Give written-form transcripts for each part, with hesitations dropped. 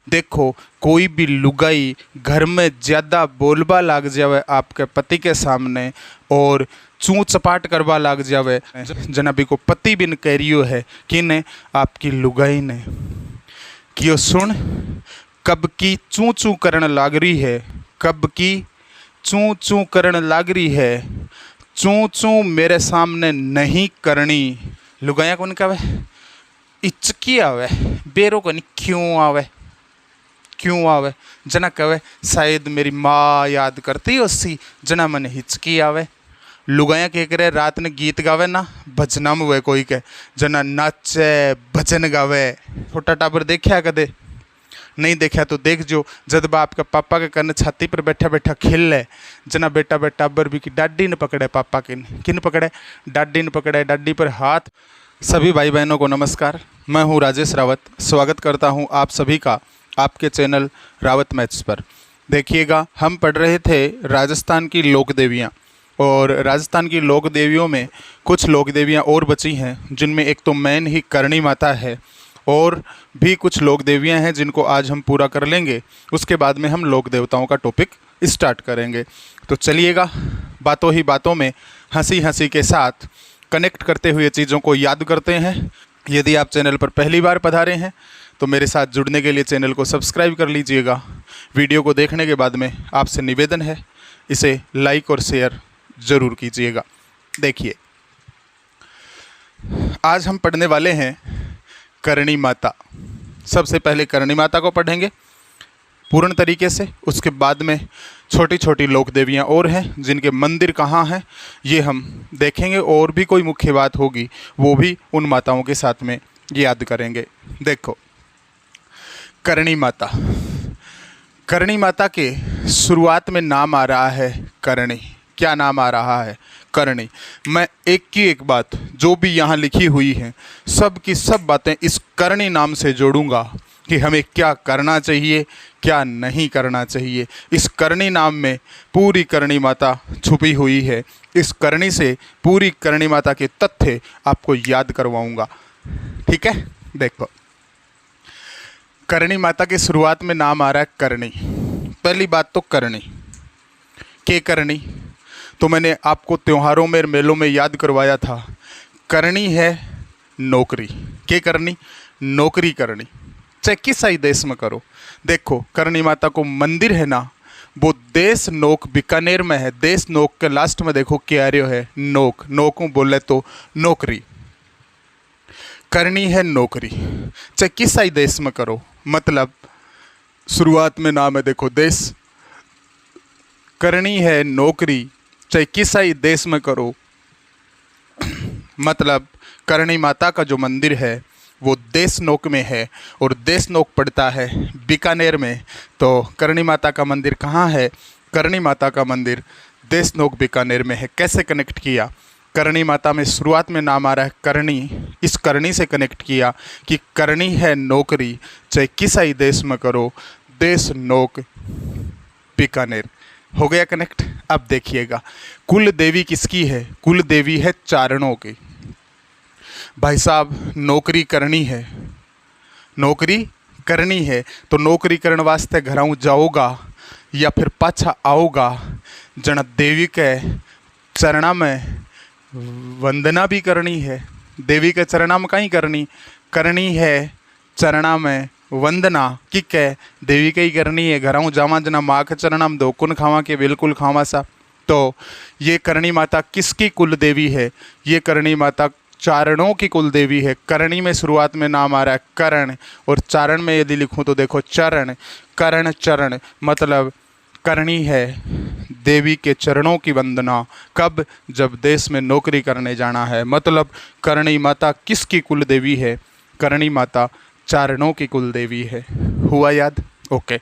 देखो, कोई भी लुगाई घर में ज़्यादा बोलबा लाग जावे आपके पति के सामने और चूँ चपाट करवा लाग जावे, जनाबी को पति बिन कह रियो है कि ने आपकी लुगाई ने कियो सुन, कब की चूँ चूँ करण लाग रही है, कब की चूँ चूँ करण लाग रही है, चूँ चूँ मेरे सामने नहीं करनी। लुगाइया कौन कहे इचकी आवे, बेरो को नहीं क्यों आवे, क्यों आवे। जना कहे शायद मेरी माँ याद करती उसी, जना मन हिचकी आवे। लुगाइया के करे रात ने गीत गावे ना, भजना में हुए कोई के जना नाचे भजन गावे। छोटा टाबर देखा कदे नहीं देखा तो देख जो, जब बा आपका पापा के कन्न छाती पर बैठा बैठा खेल ले, जना बेटा बेटा बर भी की डाडी ने पकड़े, पापा किन पकड़े, डाडी ने पकड़े, डाडी पर हाथ। सभी भाई बहनों को नमस्कार, मैं हूं राजेश रावत। स्वागत करता हूं आप सभी का आपके चैनल रावत मैथ्स पर। देखिएगा, हम पढ़ रहे थे राजस्थान की लोक देवियाँ, और राजस्थान की लोक देवियों में कुछ लोक देवियाँ और बची हैं, जिनमें एक तो मेन ही करणी माता है, और भी कुछ लोक देवियाँ हैं जिनको आज हम पूरा कर लेंगे। उसके बाद में हम लोक देवताओं का टॉपिक स्टार्ट करेंगे। तो चलिएगा, बातों ही बातों में हंसी हंसी के साथ कनेक्ट करते हुए चीज़ों को याद करते हैं। यदि आप चैनल पर पहली बार पधारे हैं तो मेरे साथ जुड़ने के लिए चैनल को सब्सक्राइब कर लीजिएगा। वीडियो को देखने के बाद में आपसे निवेदन है, इसे लाइक और शेयर ज़रूर कीजिएगा। देखिए, आज हम पढ़ने वाले हैं करणी माता। सबसे पहले करणी माता को पढ़ेंगे पूर्ण तरीके से, उसके बाद में छोटी छोटी लोक देवियाँ और हैं जिनके मंदिर कहाँ हैं ये हम देखेंगे, और भी कोई मुख्य बात होगी वो भी उन माताओं के साथ में याद करेंगे। देखो, करणी माता, करणी माता के शुरुआत में नाम आ रहा है करणी। क्या नाम आ रहा है? करणी। मैं एक की एक बात जो भी यहाँ लिखी हुई है, सब की सब बातें इस करणी नाम से जोड़ूंगा कि हमें क्या करना चाहिए, क्या नहीं करना चाहिए। इस करणी नाम में पूरी करणी माता छुपी हुई है। इस करणी से पूरी करणी माता के तथ्य आपको याद करवाऊंगा, ठीक है। देखो, करणी माता के शुरुआत में नाम आ रहा है करणी। पहली बात तो करणी के करणी तो मैंने आपको त्योहारों में, मेलों में याद करवाया था। करनी है नौकरी, के करनी, नौकरी करनी, चाहे किस ही देश में करो। देखो, करणी माता को मंदिर है ना, वो देश नोक बीकानेर में है। देश नोक के लास्ट में देखो क्या आर्यो है, नोक, नोक बोले तो नौकरी। करनी है नौकरी, चाहे किस ही देश में करो। मतलब शुरुआत में नाम है, देखो देश, करनी है नौकरी, चाहे किस ही देश में करो। मतलब करणी माता का जो मंदिर है वो देश नोक में है, और देश नोक पड़ता है बीकानेर में। तो करणी माता का मंदिर कहाँ है? करणी माता का मंदिर देश नोक बीकानेर में है। कैसे कनेक्ट किया? करणी माता में शुरुआत में नाम आ रहा है करणी, इस करणी से कनेक्ट किया कि करणी है नौकरी, चाहे किस ही देश में करो, देश नोक बीकानेर। हो गया कनेक्ट। अब देखिएगा, कुल देवी किसकी है? कुल देवी है चारणों की। भाई साहब, नौकरी करनी है, नौकरी करनी है, तो नौकरी करने वास्ते घरों जाओगा या फिर पाछा आओगा, जन देवी के चरणा में वंदना भी करनी है। देवी के चरणा में कहीं करनी है चरणा में वंदना कि कै देवी के ही करनी है। घरों जावा जना माँ के चरणम दो कुन खावा के बिल्कुल खावा सा। तो ये करणी माता किसकी कुल देवी है? ये करणी माता चारणों की कुल देवी है। करणी में शुरुआत में नाम आ रहा है करण, और चारण में यदि लिखूं तो देखो चरण, करण चरण, मतलब करणी है देवी के चरणों की वंदना। कब? जब देश में नौकरी करने जाना है। मतलब करणी माता किसकी कुल देवी है? करणी माता चारणों की कुल देवी है। हुआ याद? ओके।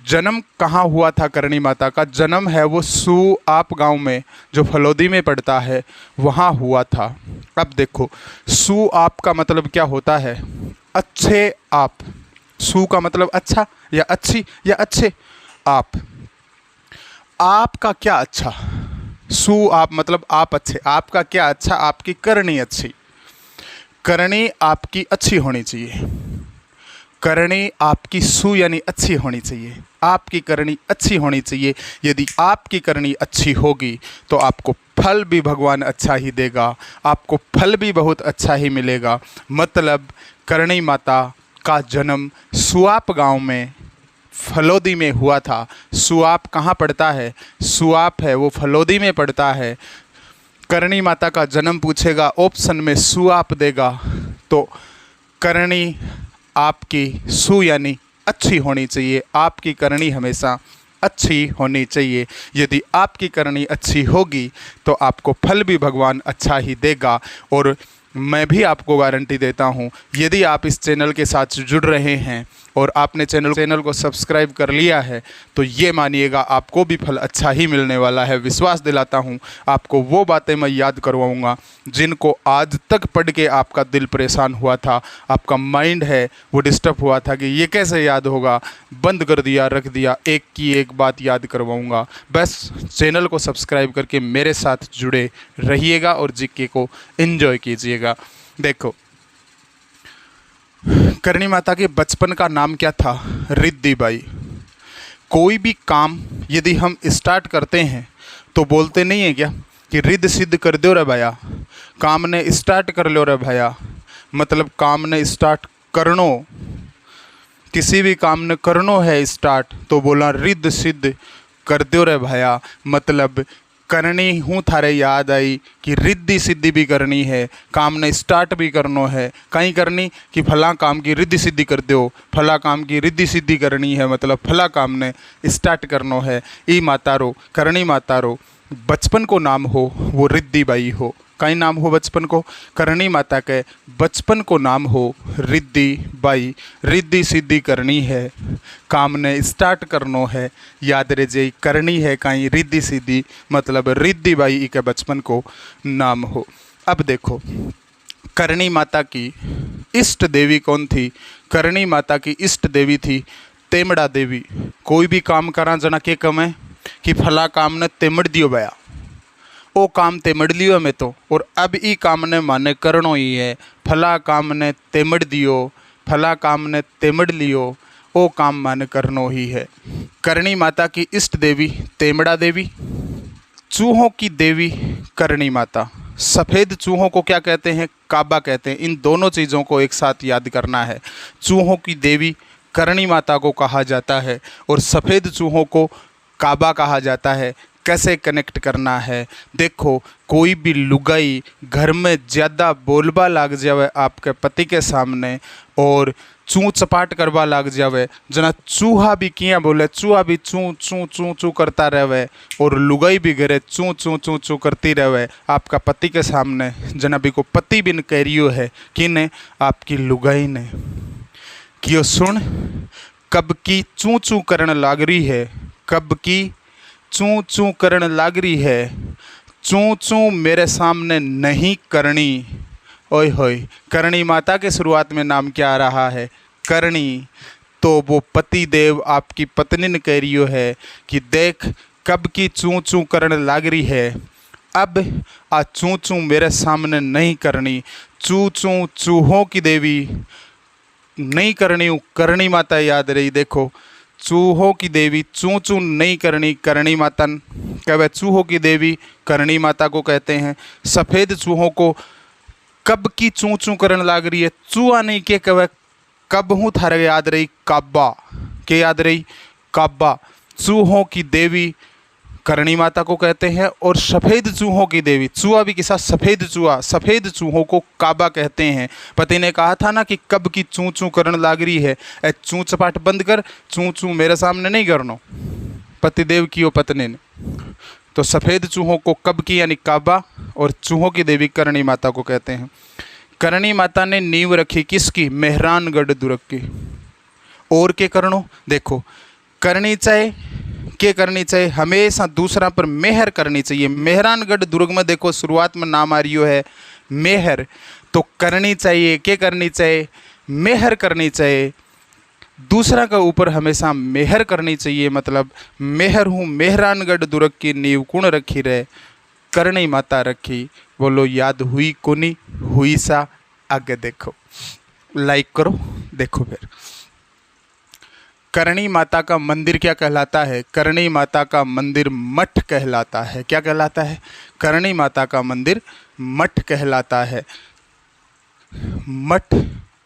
जन्म कहाँ हुआ था करणी माता का? जन्म है वो सुआप गांव में, जो फलोदी में पड़ता है, वहाँ हुआ था। अब देखो, सुआप का मतलब क्या होता है? अच्छे आप। सु का मतलब अच्छा या अच्छी या अच्छे। आप, आपका क्या अच्छा? सुआप मतलब आप अच्छे। आपका क्या अच्छा? आपकी करनी अच्छी। करनी आपकी अच्छी होनी चाहिए। करनी आपकी सु यानी अच्छी होनी चाहिए, आपकी करनी अच्छी होनी चाहिए। यदि आपकी करनी अच्छी होगी तो आपको फल भी भगवान अच्छा ही देगा, आपको फल भी बहुत अच्छा ही मिलेगा। मतलब करणी माता का जन्म सुआप गांव में फलोदी में हुआ था। सुआप कहाँ पड़ता है? सुआप है वो फलोदी में पड़ता है। करणी माता का जन्म पूछेगा, ऑप्शन में सुआप देगा, तो करणी आपकी सु यानी अच्छी होनी चाहिए, आपकी करनी हमेशा अच्छी होनी चाहिए। यदि आपकी करनी अच्छी होगी तो आपको फल भी भगवान अच्छा ही देगा। और मैं भी आपको गारंटी देता हूँ, यदि आप इस चैनल के साथ जुड़ रहे हैं और आपने चैनल को सब्सक्राइब कर लिया है तो ये मानिएगा आपको भी फल अच्छा ही मिलने वाला है। विश्वास दिलाता हूँ, आपको वो बातें मैं याद करवाऊँगा जिनको आज तक पढ़ के आपका दिल परेशान हुआ था, आपका माइंड है वो डिस्टर्ब हुआ था कि ये कैसे याद होगा, बंद कर दिया, रख दिया। एक की एक बात याद करवाऊँगा। बस चैनल को सब्सक्राइब करके मेरे साथ जुड़े रहिएगा और जीके को एंजॉय कीजिएगा। देखो, करणी माता के बचपन का नाम क्या था? रिद्धि बाई। कोई भी काम यदि हम स्टार्ट करते हैं तो बोलते नहीं है क्या कि रिद्ध सिद्ध कर दो रे भैया, काम ने स्टार्ट कर लो रे भैया। मतलब काम ने स्टार्ट करनो, किसी भी काम ने करनो है स्टार्ट तो बोला रिद्ध सिद्ध कर दो रे भैया। मतलब करनी हूँ थारे याद आई कि रिद्धि सिद्धि भी करनी है, काम ने स्टार्ट भी करनो है। कहीं करनी कि फला काम की रिद्धि सिद्धि कर दो, फला काम की रिद्धि सिद्धि करनी है, मतलब फला काम ने स्टार्ट करनो है। ई माता रो, करणी माता रो बचपन को नाम हो वो रिद्धि बाई हो। कहीं नाम हो बचपन को? करणी माता के बचपन को नाम हो रिद्धि बाई। रिद्धि सिद्धि करनी है, काम ने स्टार्ट करनो है। याद रहे, करनी है कहीं रिद्धि सिद्धि, मतलब रिद्धि बाई के बचपन को नाम हो। अब देखो, करणी माता की इष्ट देवी कौन थी? करणी माता की इष्ट देवी थी तेमड़ा देवी। कोई भी काम करा जना के कमें कि फला काम ने तेमड़ दियो भया, ओ काम तेमड़ लियो में तो, और अब ई काम ने माने करनो ही है। फला काम ने तेमड़ दियो, फला काम ने तेमड़ लियो, ओ काम माने करनो ही है। करणी माता की इष्ट देवी तेमड़ा देवी, चूहों की देवी करणी माता। सफ़ेद चूहों को क्या कहते हैं? काबा कहते हैं। इन दोनों चीज़ों को एक साथ याद करना है। चूहों की देवी करणी माता को कहा जाता है और सफ़ेद चूहों को काबा कहा जाता है। कैसे कनेक्ट करना है? देखो, कोई भी लुगाई घर में ज़्यादा बोलबा लाग जावे आपके पति के सामने और चू चपाट करवा लाग जावे, जना चूहा भी किया बोले, चूहा भी चू चू चू चू करता रहे और लुगाई भी घरे चू चू चू चू करती रहे आपका पति के सामने, जना भी को पति बिन कह रही है कि ने आपकी लुगाई ने क्यों सुन कब की चू चू करने लाग रही है, कब की चू चू करने लाग रही है। चू चू मेरे सामने नहीं करनी। ओए होए, करणी माता के शुरुआत में नाम क्या आ रहा है? करणी। तो वो पति देव आपकी पत्नी ने कह रही है कि देख कब की चू चू करने लाग रही है, अब आ चू चू मेरे सामने नहीं करनी। चू चू चूहों की देवी नहीं करनी, करणी माता याद रही। देखो, चूहों की देवी चू चू नहीं करनी, करणी माता कहे चूहों की देवी करणी माता को कहते हैं। सफ़ेद चूहों को कब की चू चू करने लाग रही है, चूहा नहीं के कहे कब हूँ थारे याद रही काबा, के याद रही काबा। चूहों की देवी करणी माता को कहते हैं और सफ़ेद चूहों की देवी, चूहा भी किसा सफ़ेद चूहा, सफ़ेद चूहों को काबा कहते हैं। पति ने कहा था ना कि कब की चू चू करने लाग रही है, ए चू चपाट बंद कर, चू चू मेरे सामने नहीं करनो, पतिदेव की ओ पत्नी ने। तो सफ़ेद चूहों को कब की यानी काबा और चूहों की देवी करणी माता को कहते हैं। करणी माता ने नींव रखी किसकी? मेहरानगढ़ दुर्ग की। और के करणो? देखो, करनी चाहिए के करनी चाहिए हमेशा दूसरा पर मेहर करनी चाहिए। मेहरानगढ़ दुर्ग में देखो शुरुआत में नाम आ रही है मेहर, तो करनी चाहिए के करनी चाहिए मेहर करनी चाहिए, दूसरा का ऊपर हमेशा मेहर करनी चाहिए। मतलब मेहर हूँ मेहरानगढ़ दुर्ग की नींव कौन रखी रहे? करणी माता रखी। बोलो याद हुई कोनी हुई सा? आगे देखो, लाइक करो, देखो फिर करणी माता का मंदिर क्या कहलाता है? करणी माता का मंदिर मठ कहलाता है। क्या कहलाता है? करणी माता का मंदिर मठ कहलाता है। मठ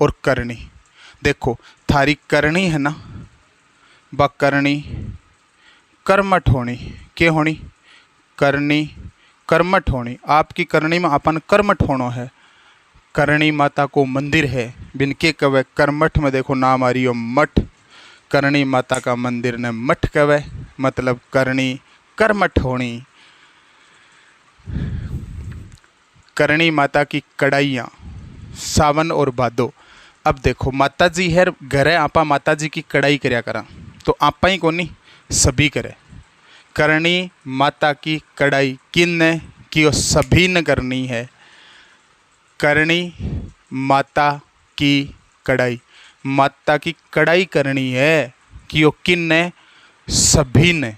और करणी, देखो थारी करणी है ना, ब करणी कर्मठ होनी, के होनी? करणी कर्मठ होनी। आपकी करणी में अपन कर्मठ होनो है। करणी माता को मंदिर है बिनके कवे कर्मठ में, देखो नाम आ रही हो मठ। करणी माता का मंदिर ने मठ कवे, मतलब करणी कर्मठ होनी। करणी माता की कढ़ाइयाँ सावन और भादो। अब देखो माता जी है घरे, आपा माता जी की कढ़ाई करया करा, तो आपा ही कोनी सभी करे। करणी माता की कढ़ाई किन ने की? सभी ने करनी है। करणी माता की कढ़ाई, माता की कढ़ाई करनी है कि वो किन ने? सभी ने।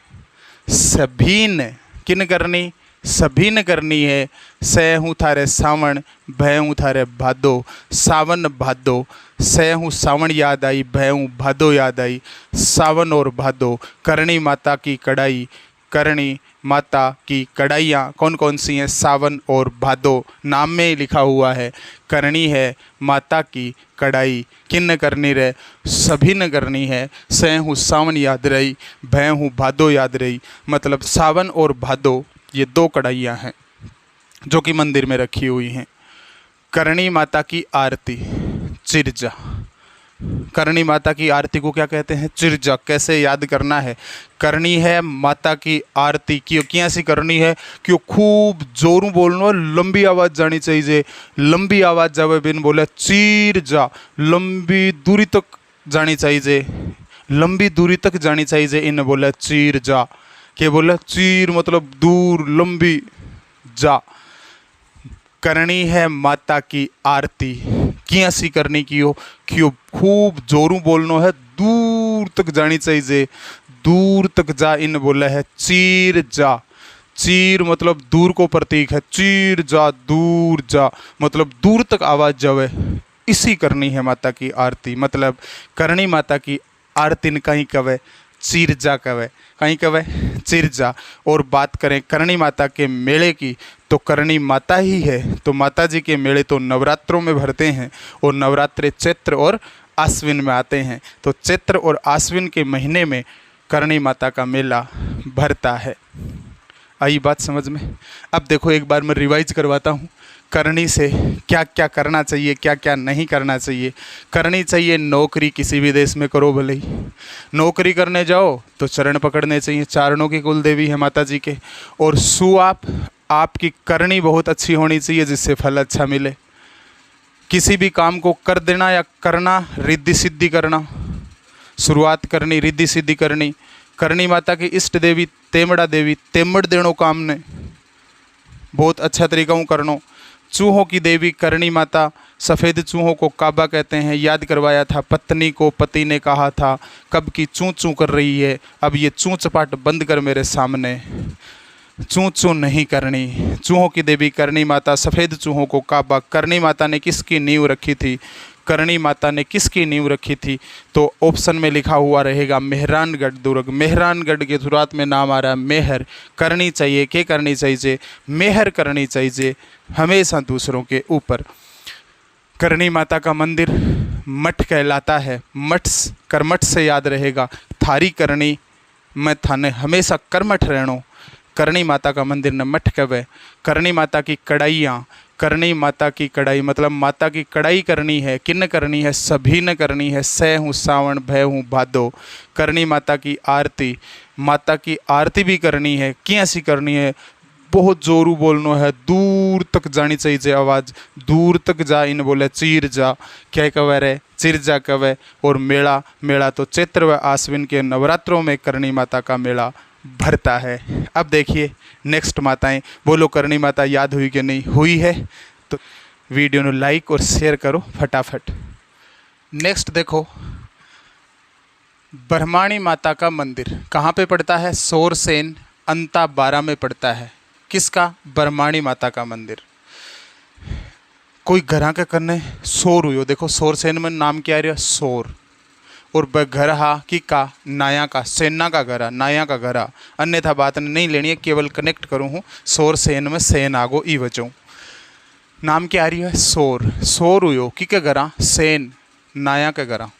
सभी ने किन करनी? सभी ने करनी है। सहूँ थारे सावण, भयऊँ थारे भादो। सावन भादो, सहूँ सावण याद आई, भयऊँ भादो याद आई। सावन और भादो, करणी माता की कढ़ाई। करणी माता की कढ़ाइयाँ कौन कौन सी हैं? सावन और भादो, नाम में ही लिखा हुआ है। करनी है माता की कढ़ाई, किन करनी रहे? सभी ने करनी है। सहूँ सावन याद रही, भयऊँ भादो याद रही। मतलब सावन और भादो ये दो कढ़ाइयाँ हैं जो कि मंदिर में रखी हुई हैं। करणी माता की आरती, चिरजा। करणी माता की आरती को क्या कहते हैं? चिरजा। कैसे याद करना है? करनी है माता की आरती, क्यों क्या सी करनी है? क्यों खूब जोरों बोलना, लंबी आवाज़ जानी चाहिए। लंबी आवाज़ जावे बिन बोले चीर जा, लंबी दूरी तक जानी चाहिए। लंबी दूरी तक जानी चाहिए, इन बोले चीर जा। के बोले? चीर मतलब दूर, लंबी जा। करनी है माता की आरती, किया सी करनी की हो? क्यों खूब जोरों बोलनो है, दूर तक जानी चाहिए। दूर तक जा, इन बोला है चीर जा। चीर मतलब दूर को प्रतीक है। चीर जा, दूर जा मतलब दूर तक आवाज़ जावे। इसी करनी है माता की आरती। मतलब करणी माता की आरती ने कहीं कवे चिरजा कवे, कहीं कवे चिरजा। और बात करें करणी माता के मेले की, तो करणी माता ही है। तो माता जी के मेले तो नवरात्रों में भरते हैं, और नवरात्रे चैत्र और आश्विन में आते हैं। तो चैत्र और आश्विन के महीने में करणी माता का मेला भरता है। आई बात समझ में? अब देखो एक बार मैं रिवाइज करवाता हूँ। करनी से क्या क्या करना चाहिए, क्या क्या नहीं करना चाहिए। करनी चाहिए नौकरी, किसी भी देश में करो भले ही। नौकरी करने जाओ तो चरण पकड़ने चाहिए, चारणों की कुल देवी है माता जी के। और आपकी करनी बहुत अच्छी होनी चाहिए जिससे फल अच्छा मिले। किसी भी काम को कर देना या करना, रिद्धि सिद्धि करना, शुरुआत करनी, रिद्धि सिद्धि करनी। करणी माता की इष्ट देवी तेमड़ा देवी, तेमड़ देनो काम ने बहुत अच्छा तरीका हूँ करनो। चूहों की देवी करणी माता, सफ़ेद चूहों को काबा कहते हैं। याद करवाया था पत्नी को, पति ने कहा था कब की चूँ चूँ कर रही है, अब ये चूँ चपाट बंद कर मेरे सामने, चूँ चूँ नहीं करनी। चूहों की देवी करणी माता, सफ़ेद चूहों को काबा। करणी माता ने किसकी नींव रखी थी? करणी माता ने किसकी नींव रखी थी? तो ऑप्शन में लिखा हुआ रहेगा मेहरानगढ़ दुर्ग। मेहरानगढ़ के शुरुआत में नाम आ रहा है मेहर। करनी चाहिए, क्या करनी चाहिए? मेहर करनी चाहिए हमेशा दूसरों के ऊपर। करणी माता का मंदिर मठ कहलाता है। मठ, कर्मठ से याद रहेगा, थारी करणी मैं थाने हमेशा कर्मठ रहनो। करणी माता का मंदिर न मठ कवे। करणी माता की कढ़ाइयाँ, करणी माता की कढ़ाई मतलब माता की कढ़ाई करनी है, किन करनी है? सभी ने करनी है। सहूँ सावण, भयऊँ भादो। करणी माता की आरती, माता की आरती भी करनी है। क्या सी करनी है? बहुत जोरू बोलनो है, दूर तक जानी चाहिए आवाज़। दूर तक जा, इन बोले चीर जा। क्या कवे रे? चिर जा कवे। और मेला, मेला तो चैत्र व आश्विन के नवरात्रों में करणी माता का मेला भरता है। अब देखिए नेक्स्ट माताएं, बोलो करणी माता याद हुई कि नहीं हुई है? तो वीडियो को लाइक और शेयर करो फटाफट। नेक्स्ट देखो, ब्रह्माणी माता का मंदिर कहाँ पे पड़ता है? सोरसेन अंता 12 में पड़ता है। किसका? ब्रह्माणी माता का मंदिर। कोई घरा के करने शोर हुई हो, देखो सोरसेन में नाम क्या आ रहा? सोर। और बघरहा की का नाया का सेना का घरा नाया का घरा, अन्यथा बात नहीं लेनी है, केवल कनेक्ट करूँ हूँ। सोर सेन में सेन आगो ई बचो। नाम क्या आ रही है? सोर। सोर हुयो की के घरा? सेन नाया के घरा।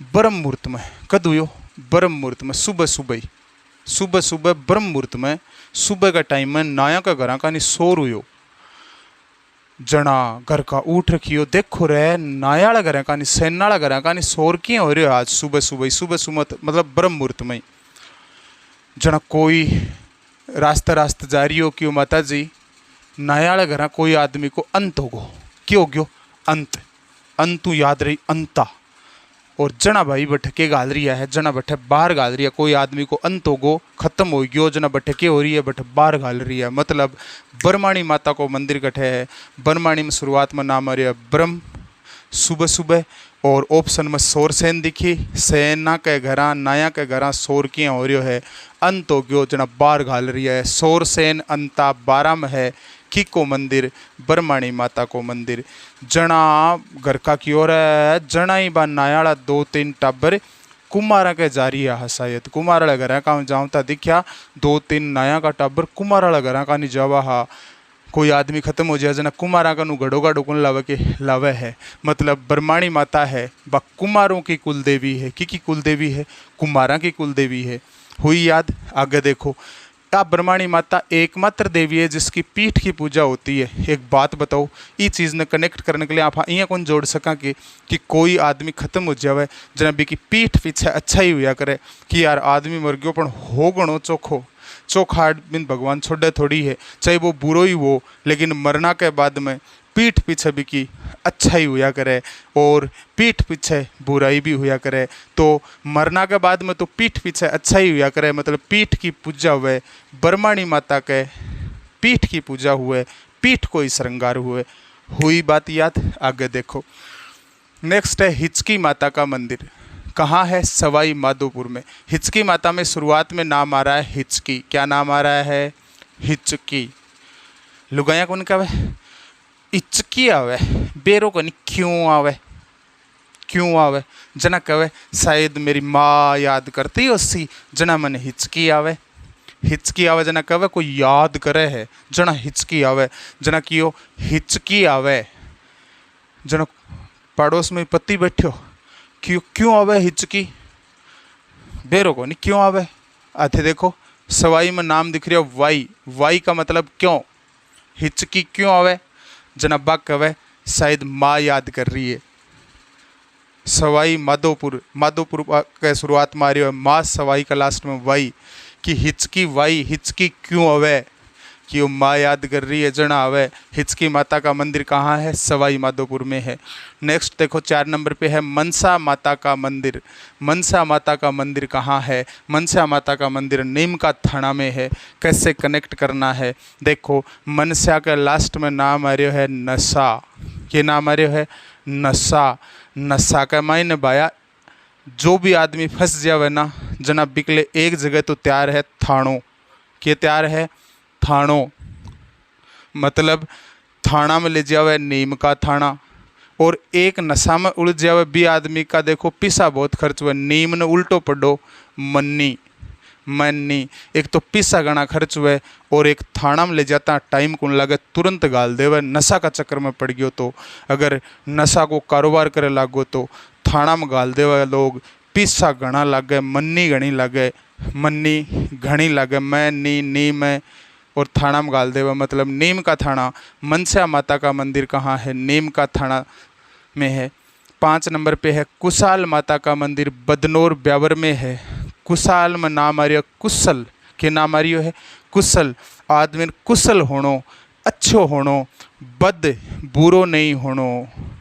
ब्रह्म मुहूर्त में कद हुयो? ब्रह्म मुहूर्त में सुबह सुबह ब्रह्म मुहूर्त में सुबह का टाइम में नाया का घरा का सोर हुयो। जना घर का उठ रखियो देखो रे नायाला घर का सेनाला घर का सोर क्यों हो रहे हो आज सुबह मतलब ब्रह्म मुहूर्त में। जना कोई रास्ता जा रही हो क्यों माता जी नायाला घर कोई आदमी को अंत होगो, क्यों हो गयो? अंत अंतु याद रही अंता। और जना भाई बठके गाल रही है, जना बठे बाहर गाल रही है, कोई आदमी को अंत होगो खत्म हो गयो, जना बठके हो रही है बठ बाहर गाल रही है। मतलब ब्रह्माणी माता को मंदिर कठे है। ब्रह्माणी में शुरुआत में नाम आ रही है ब्रह्म सुबह और ऑप्शन में सोर सेन दिखी, सेना के घरा नाया के घरा सोर किया हो रही है। अंत हो गयो जना बाहर घाल रही है। सोर सेन अंता 12 में है की को मंदिर? ब्रह्माणी माता को मंदिर। जना घर का की ओर है, जना ही बा नायाला 2-3 टाबर कुमारा के जारी है। शायद कुमारा घर का जाऊँता दिखा 2-3 नाया का टाबर कुमारा घर का नहीं जावा हा। कोई आदमी खत्म हो जाए जना कुमारा का घड़ो गाड़ो कौन लावे के लावे है। मतलब ब्रह्माणी माता है बा कुमारों की कुल देवी है। की कुल देवी है? कुमारा की कुल देवी है। हुई याद? आगे देखो, आप ब्रह्माणी माता एकमात्र देवी है जिसकी पीठ की पूजा होती है। एक बात बताओ, ये चीज़ ने कनेक्ट करने के लिए आप यहाँ कौन जोड़ सका कि कोई आदमी खत्म हो जाए जना भी की पीठ पीछे अच्छा ही हुआ करे कि यार आदमी मर गयो पण हो गणो चोखो। चोखा बिन भगवान छोड़े थोड़ी है, चाहे वो बुरो ही हो लेकिन मरना के बाद में पीठ पीछे भी की अच्छा ही हुआ करे और पीठ पीछे बुराई भी हुआ करे। तो मरना के बाद में तो पीठ पीछे अच्छा ही हुआ करे। मतलब पीठ की पूजा हुए, ब्रह्माणी माता के पीठ की पूजा हुए, पीठ को ही श्रृंगार हुए। हुई बात याद? आगे देखो, नेक्स्ट है हिचकी माता का मंदिर। कहाँ है? सवाई माधोपुर में। हिचकी माता में शुरुआत में नाम आ रहा है हिचकी। क्या नाम आ रहा है? हिचकी। लुगाया कौन कहे? इचकी आवे, बेरो को नहीं क्यों आवे? क्यों आवे? जना कहे शायद मेरी माँ याद करती है उसी जना मन हिचकी आवे। हिचकी आवे जना कहे कोई याद करे है, जना हिचकी आवे। जना कियो हिचकी आवे, जना पड़ोस में पति बैठो क्यों आवे हिचकी? बेरो को नहीं क्यों आवे? आते देखो सवाई में नाम दिख रहा है वाई। वाई का मतलब क्यों? हिचकी क्यों आवे? जना बाग कवे शायद माँ याद कर रही है। सवाई माधोपुर के शुरुआत में आ रही है माँ, सवाई का लास्ट में वाई कि हिचकी वाई। हिचकी क्यों आवे? कि वो माँ याद कर रही है, जना आवे। हिचकी माता का मंदिर कहाँ है? सवाई माधोपुर में है। नेक्स्ट देखो 4 नंबर पे है मनसा माता का मंदिर। मनसा माता का मंदिर कहाँ है? मनसा माता का मंदिर नीम का थाना में है। कैसे कनेक्ट करना है? देखो मनसा के लास्ट में नाम आ रहा है नशा। ये नाम आ रहा है नशा। नशा का मायने बाया जो भी आदमी फंस जावे ना जना बिकले एक जगह तो तैयार है थाणो। के तैयार है? थाणो। मतलब थाना में ले जावे नीम का थाना। और एक नशा में उलझ जावे भी आदमी का देखो पिसा बहुत खर्च हुआ। नीम ने उल्टो पड़ो मन्नी। एक तो पिसा गणा खर्च हुए और एक थाना में ले जाता टाइम कौन लगे, तुरंत गाल देवे। नशा का चक्कर में पड़ गयो तो अगर नशा को कारोबार करे लागो तो थाना में गाल देवे लोग। पिसा गणा लागे, मन्नी घनी लागे, मन्नी घनी लागे, मैं नी में और थाना में गाल देवा। मतलब नीम का थाना। मनसा माता का मंदिर कहाँ है? नीम का थाना में है। 5 नंबर पे है कुशाल माता का मंदिर, बदनौर ब्यावर में है। कुशाल में नाम आ रही है कुशल। के नाम आ रही है कुशल। आदमी कुशल होनो, अच्छो होनो, बद बुरो नहीं होनो।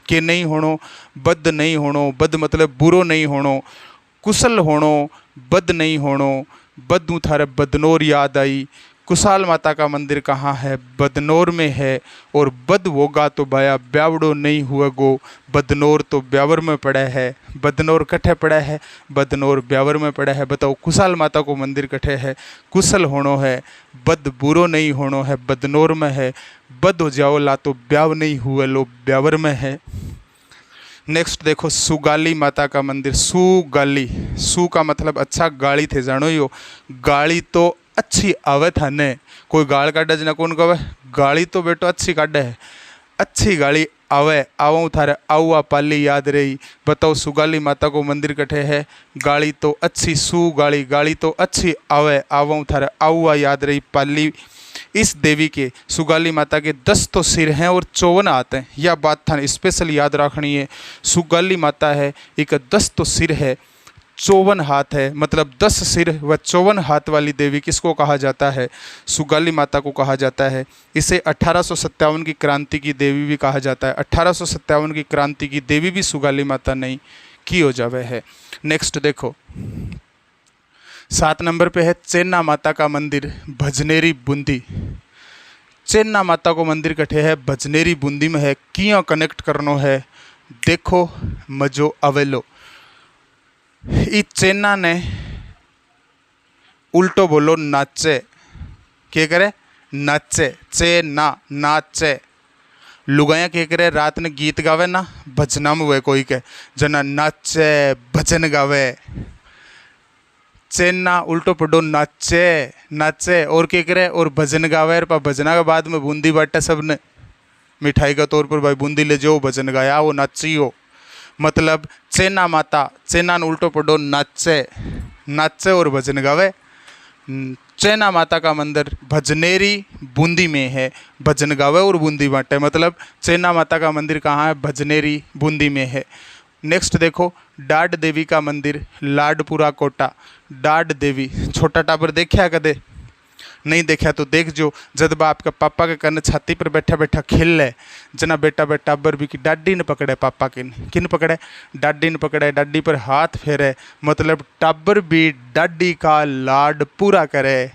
के नहीं होनो? बद नहीं होनो। बद मतलब बुरो नहीं होनो, कुशल होनो, बद नहीं होनो। बद थारे बदनौर याद आई। कुशाल माता का मंदिर कहाँ है? बदनौर में है। और बद होगा तो भाया ब्यावड़ो नहीं हुआ गो। बदनौर तो ब्यावर में पड़ा है। बदनौर कठे पड़ा है? बदनौर ब्यावर में पड़ा है। बताओ कुशाल माता को मंदिर कठे है? कुशल होनो है, बद बुरो नहीं होनो है, बदनौर में है। बद हो जाओ ला तो ब्याव नहीं हुए लो ब्यावर में है। नेक्स्ट देखो सुगाली माता का मंदिर। सुगाली, सु का मतलब अच्छा, गाड़ी थे जानो यो, गाड़ी तो अच्छी आवे थाने, कोई गाल काटे जना कौन कवे, गाड़ी तो बेटो अच्छी काटे है, अच्छी गाड़ी आवे, आवो थारे आवा पाली याद रही। बताओ सुगाली माता को मंदिर कठे है, गाड़ी तो अच्छी, सु गाड़ी, गाड़ी तो अच्छी आवे, आवो थारे आवा याद रही पाली। इस देवी के सुगाली माता के 10 तो सिर हैं और 54 हाथ हैं, यह बात था स्पेशल याद रखनी है। सुगाली माता है, एक 10 तो सिर है, 54 हाथ है, मतलब 10 सिर व 54 हाथ वाली देवी किसको कहा जाता है? सुगाली माता को कहा जाता है। इसे 1857 की क्रांति की देवी भी कहा जाता है। 1857 की क्रांति की देवी भी सुगाली माता नहीं की हो जावे है। नेक्स्ट देखो 7 नंबर पे है चेन्ना माता का मंदिर, भजनेरी बूंदी। चेन्ना माता को मंदिर कठे है, भजनेरी बूंदी में है। किया कनेक्ट करनो है, देखो मजो अवेलो। ई चेन्ना ने उल्टो बोलो नाचे, क्या करे? नाचे, चेन्ना नाचे। लुगाया क्या करे? रात ने गीत गावे ना, भजना में हुए कोई के जना नाचे भजन गावे। चेन्ना उल्टो पड़ो नाचे, नाचे और क्या करे? और भजन गावे। पर भजना के बाद में बूंदी बांटे सबने मिठाई का तौर पर, भाई बूंदी ले जाओ, भजन गाया वो नाचियो। मतलब चेन्ना माता, चेन्ना ने उल्टो पड़ो नाचे, नाचे और भजन गावे। चेन्ना माता का मंदिर भजनेरी बूंदी में है, भजन गावे और बूंदी बांटे। मतलब चेन्ना माता का मंदिर कहाँ है? भजनेरी बूंदी में है। नेक्स्ट देखो डाड देवी का मंदिर, लाडपुरा कोटा। डाड देवी, छोटा टाबर देखा कदे? नहीं देखा तो देख जो, जब बा आपका पापा के कन्न छाती पर बैठा बैठा खेल ले, जना बेटा बेटा बर भी की डाडी ने पकड़े, पापा किन पकड़े? डाडी ने पकड़े, डाडी पर हाथ फेरे। मतलब टाबर भी डाडी का लाड पूरा करे,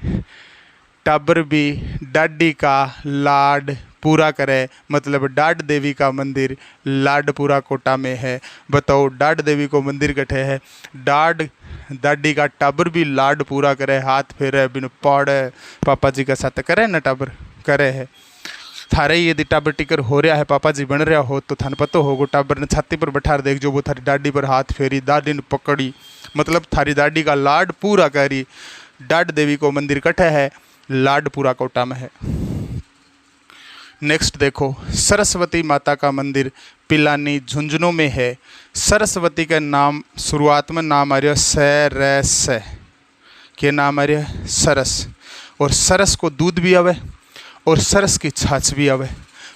टाबर भी डाडी का लाड पूरा करे। मतलब डाड देवी का मंदिर लाडपुरा कोटा में है। बताओ डाड देवी को मंदिर कठे है, डाड दादी का टाबर भी लाड पूरा करे, हाथ फेरे, बिन पौड़े, पापा जी का साथ करे ना टाबर करे है। थारे यदि टाबर टिकर हो रहा है, पापा जी बन रहा हो, तो थाने पता होगा टाबर ने छाती पर बैठा देख जो, वो थारी दादी पर हाथ फेरी, दादी ने पकड़ी, मतलब थारी दादी का लाड पूरा करी। डाड देवी को मंदिर कठे है, लाडपुरा कोटा में है। नेक्स्ट देखो सरस्वती माता का मंदिर पिलानी झुंझुनू में है। सरस्वती का नाम शुरुआत में नाम आ रहा सरस, के नाम आ रहा सरस। और सरस को दूध भी आवे और सरस की छाछ भी आवे,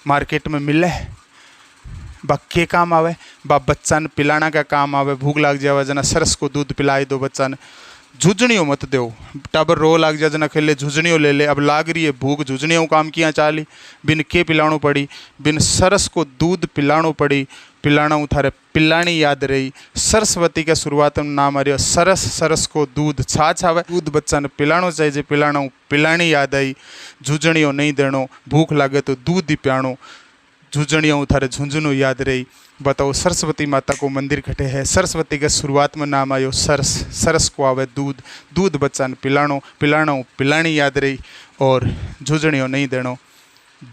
मार्केट में मिले। बा के काम आवे? बा बच्चा ने पिलाना का काम आवे। भूख लाग जावे जना सरस को दूध पिलाई दो बच्चा ने। झुझनियों मत दो, टाबर रो लाग जा जना खेले झुझनियों ले ले। अब लाग रही है भूख, झुझनियों काम किया चाली, बिन के पिलाणो पड़ी, बिन सरस को दूध पिलाणो पड़ी। पिलाना उठारे पिलानी याद रही। सरस्वती के शुरुआत में नाम आ रहा सरस, सरस को दूध छाछ आवे, दूध बच्चा ने पिलाणो चाहिए, पिलाणो पिलानी याद आई। झुझनियों नहीं देनो, भूख लागे तो दूध ही पियाणो, झुझनियों उठारे झुंझुनू याद रही। बताओ सरस्वती माता को मंदिर कटे है। सरस्वती के शुरुआत में नाम आयो सरस, सरस को आवे दूध, दूध बच्चा ने पिलाणो, पिलाणो पिलानी याद रही। और झुझनियों नहीं देनो,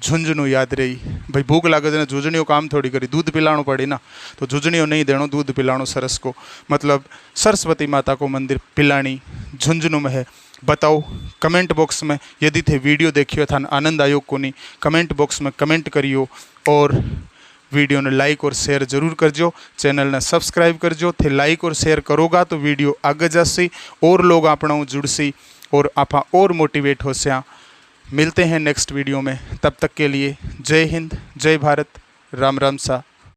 झुंझुनू याद रही। भाई भूख लागे तो झुझनियों काम थोड़ी करी, दूध पिलाणो पड़ी ना, तो झुझनियों नहीं देनो, दूध पिलाणो सरस को। मतलब सरस्वती माता को मंदिर पिलानी झुंझुनू में है। बताओ कमेंट बॉक्स में यदि थे वीडियो देखियो था आनंद आयो को नहीं, कमेंट बॉक्स में कमेंट करियो। और वीडियो ने लाइक और शेयर जरूर करजो, चैनल ने सब्सक्राइब करजो। थे लाइक और शेयर करोगा तो वीडियो आगे जासी, और लोग अपना जुड़सी और आपा और मोटिवेट हो सया। मिलते हैं नेक्स्ट वीडियो में, तब तक के लिए जय हिंद, जय भारत, राम राम सा।